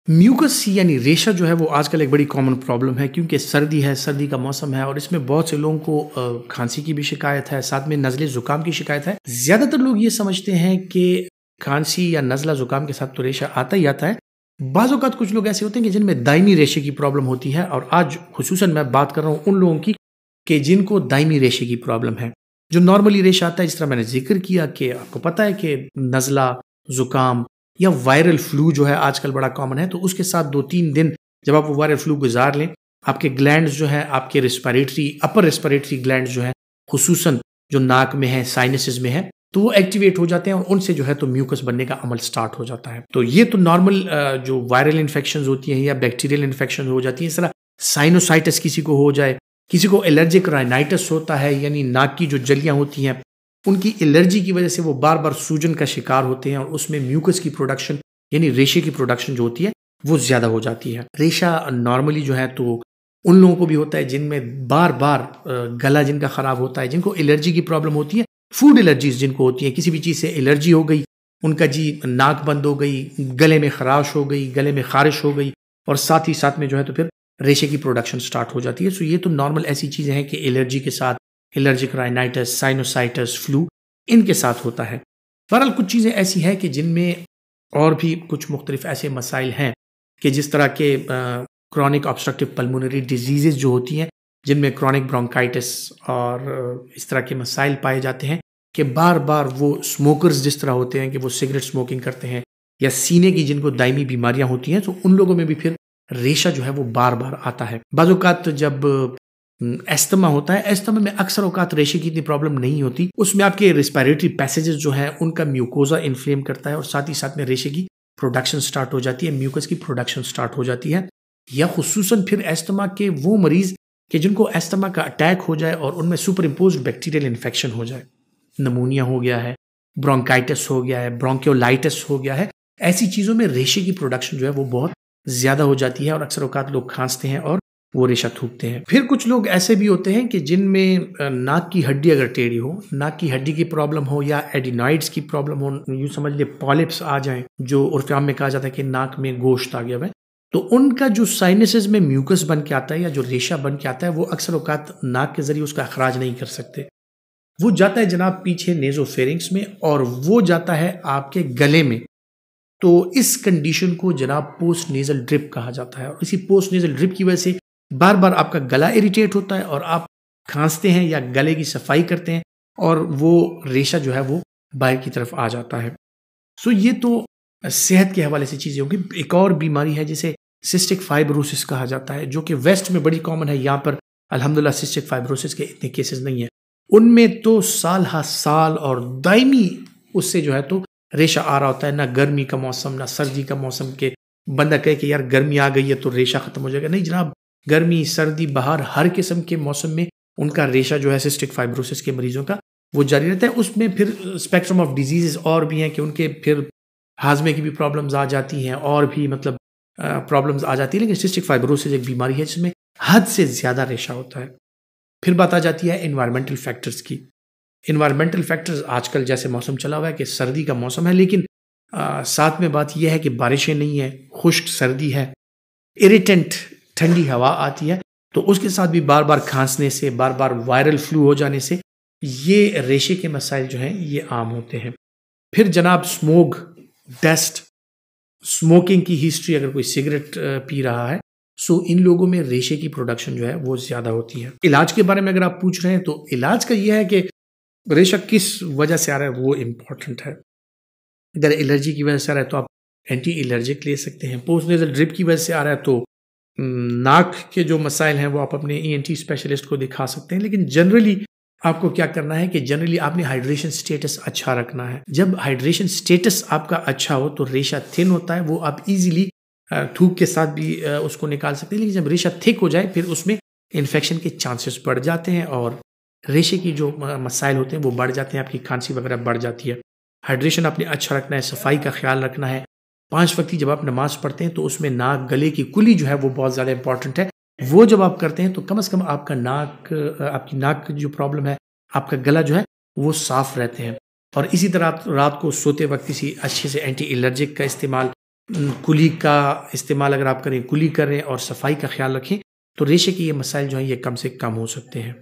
Mucus यानी रेशा जो है वो आजकल एक बड़ी कॉमन प्रॉब्लम है क्योंकि सर्दी है, सर्दी का मौसम है और इसमें बहुत से लोगों को खांसी की भी शिकायत है, साथ में नज़ले ज़ुकाम की शिकायत है। ज़्यादातर लोग ये समझते हैं कि खांसी या नज़ला ज़ुकाम के साथ तो रेशा आता ही आता है। बाज़ औक़ात कुछ लोग ऐसे होते हैं कि जिनमें दायमी रेशे की प्रॉब्लम होती है और आज खुसूसन मैं बात कर रहा हूँ उन लोगों की कि जिनको दायमी रेशे की प्रॉब्लम है। जो नॉर्मली रेशा आता है, जिस तरह मैंने ज़िक्र किया कि आपको पता है कि नज़ला, ज़ुकाम या वायरल फ्लू जो है आजकल बड़ा कॉमन है, तो उसके साथ 2-3 दिन जब आप वो वायरल फ्लू गुजार लें, आपके ग्लैंड्स जो हैं, आपके अपर रेस्पिरेटरी ग्लैंड्स जो हैं, खुसूसन जो नाक में है, साइनसेस में है, तो वो एक्टिवेट हो जाते हैं और उनसे जो है तो म्यूकस बनने का अमल स्टार्ट हो जाता है। तो ये तो नॉर्मल जो वायरल इन्फेक्शंस होती हैं या बैक्टीरियल इन्फेक्शन हो जाती है। इस तरह साइनोसाइटिस किसी को हो जाए, किसी को एलर्जिक राइनाइटिस होता है यानी नाक की जो जलियां होती हैं, उनकी एलर्जी की वजह से वो बार बार सूजन का शिकार होते हैं और उसमें म्यूकस की प्रोडक्शन यानी रेशे की प्रोडक्शन जो होती है वो ज़्यादा हो जाती है। रेशा नॉर्मली जो है तो उन लोगों को भी होता है जिनमें बार बार गला जिनका ख़राब होता है, जिनको एलर्जी की प्रॉब्लम होती है, फूड एलर्जीज जिनको होती है, किसी भी चीज़ से एलर्जी हो गई, उनका जी नाक बंद हो गई, गले में खराश हो गई, गले में खारिश हो गई और साथ ही साथ में जो है तो फिर रेशे की प्रोडक्शन स्टार्ट हो जाती है। सो ये तो नॉर्मल ऐसी चीज़ें हैं कि एलर्जी के साथ एलर्जिक राइनाइटिस, साइनोसाइटिस, फ्लू इनके साथ होता है। बहरहाल कुछ चीज़ें ऐसी हैं कि जिनमें और भी कुछ मुख्तलिफ ऐसे मसाइल हैं कि जिस तरह के क्रॉनिक ऑब्स्ट्रक्टिव पल्मोनरी डिजीज़ेज़ जो होती हैं, जिनमें क्रॉनिक ब्रोंकाइटिस और इस तरह के मसाइल पाए जाते हैं कि बार बार वो स्मोकर्स जिस तरह होते हैं कि वो सिगरेट स्मोकिंग करते हैं या सीने की जिनको दायमी बीमारियां होती हैं, तो उन लोगों में भी फिर रेशा जो है वो बार बार आता है। बाज़ औक़ात जब एस्थमा होता है, एस्थमा में अक्सर औक़ात रेशे की इतनी प्रॉब्लम नहीं होती, उसमें आपके रेस्पिरेटरी पैसेजेस जो हैं उनका म्यूकोजा इन्फ्लेम करता है और साथ ही साथ में रेशे की प्रोडक्शन स्टार्ट हो जाती है, म्यूकस की प्रोडक्शन स्टार्ट हो जाती है। या खुसूसन फिर एस्थमा के वो मरीज़ कि जिनको एस्थमा का अटैक हो जाए और उनमें सुपर इम्पोज्ड बैक्टीरियल इन्फेक्शन हो जाए, नमूनिया हो गया है, ब्रोंकाइटिस हो गया है, ब्रोंकियोलाइटिस हो गया है, ऐसी चीज़ों में रेशे की प्रोडक्शन जो है वो बहुत ज़्यादा हो जाती है और अक्सर औक़ात लोग खांसते हैं और वो रेशा थूकते हैं। फिर कुछ लोग ऐसे भी होते हैं कि जिनमें नाक की हड्डी अगर टेढ़ी हो, नाक की हड्डी की प्रॉब्लम हो या एडिनॉइड्स की प्रॉब्लम हो, यूँ समझ ले पॉलिप्स आ जाएं, जो उर्फ़ आम में कहा जाता है कि नाक में गोश्त आ गया है, तो उनका जो साइनसेस में म्यूकस बन के आता है या जो रेशा बन के आता है वो अक्सर औक़ात नाक के ज़रिए उसका अखराज नहीं कर सकते। वो जाता है जनाब पीछे नेज़ोफेरिंक्स में और वो जाता है आपके गले में। तो इस कंडीशन को जनाब पोस्ट नेज़ल ड्रिप कहा जाता है और इसी पोस्ट नेज़ल ड्रिप की वजह से बार बार आपका गला इरिटेट होता है और आप खांसते हैं या गले की सफाई करते हैं और वो रेशा जो है वो बाहर की तरफ आ जाता है। सो ये तो सेहत के हवाले से चीज़ें होंगी। एक और बीमारी है जिसे सिस्टिक फाइब्रोसिस कहा जाता है, जो कि वेस्ट में बड़ी कॉमन है। यहाँ पर अल्हम्दुलिल्लाह सिस्टिक फाइब्रोसिस के इतने केसेस नहीं है। उनमें तो साल हर साल और दायमी उससे जो है तो रेशा आ रहा होता है, ना गर्मी का मौसम ना सर्दी का मौसम के बंदा कहे कि यार गर्मी आ गई है तो रेशा ख़त्म हो जाएगा। नहीं जनाब, गर्मी, सर्दी, बहार हर किस्म के मौसम में उनका रेशा जो है सिस्टिक फाइब्रोसिस के मरीजों का वो जारी रहता है। उसमें फिर स्पेक्ट्रम ऑफ डिजीज़ और भी हैं कि उनके फिर हाजमे की भी प्रॉब्लम्स आ जाती हैं और भी मतलब प्रॉब्लम्स आ जाती है, लेकिन सिस्टिक फाइब्रोसिस एक बीमारी है जिसमें हद से ज़्यादा रेशा होता है। फिर बात आ जाती है इन्वायरमेंटल फैक्टर्स की। इन्वायरमेंटल फैक्टर्स आजकल जैसे मौसम चला हुआ है कि सर्दी का मौसम है, लेकिन साथ में बात यह है कि बारिशें नहीं है, खुश्क सर्दी है, इरिटेंट ठंडी हवा आती है, तो उसके साथ भी बार बार खांसने से, बार बार वायरल फ्लू हो जाने से ये रेशे के मसाइल जो हैं ये आम होते हैं। फिर जनाब स्मोक, डस्ट, स्मोकिंग की हिस्ट्री, अगर कोई सिगरेट पी रहा है, सो इन लोगों में रेशे की प्रोडक्शन जो है वो ज़्यादा होती है। इलाज के बारे में अगर आप पूछ रहे हैं तो इलाज का यह है कि रेशा किस वजह से आ रहा है वो इम्पॉर्टेंट है। अगर एलर्जी की वजह से आ रहा है तो आप एंटी एलर्जिक ले सकते हैं। पोस्ट नेज़ल ड्रिप की वजह से आ रहा है तो नाक के जो मसाइल हैं वो आप अपने ENT स्पेशलिस्ट को दिखा सकते हैं। लेकिन जनरली आपको क्या करना है कि जनरली आपने हाइड्रेशन स्टेटस अच्छा रखना है। जब हाइड्रेशन स्टेटस आपका अच्छा हो तो रेशा थिन होता है, वो आप इजीली थूक के साथ भी उसको निकाल सकते हैं। लेकिन जब रेशा थिक हो जाए फिर उसमें इन्फेक्शन के चांसेस बढ़ जाते हैं और रेशे की जो मसाइल होते हैं वो बढ़ जाते हैं, आपकी खांसी वगैरह बढ़ जाती है। हाइड्रेशन आपने अच्छा रखना है, सफाई का ख्याल रखना है। 5 वक्त की जब आप नमाज पढ़ते हैं तो उसमें नाक, गले की कुली जो है वो बहुत ज़्यादा इंपॉर्टेंट है। वो जब आप करते हैं तो कम से कम आपका आपकी नाक की जो प्रॉब्लम है, आपका गला जो है वो साफ रहते हैं। और इसी तरह आप रात को सोते वक्त किसी अच्छे से एंटी एलर्जिक का इस्तेमाल कुली का इस्तेमाल अगर आप करें, कुली करें और सफाई का ख्याल रखें, तो रेशे के ये मसाइल जो हैं ये कम से कम हो सकते हैं।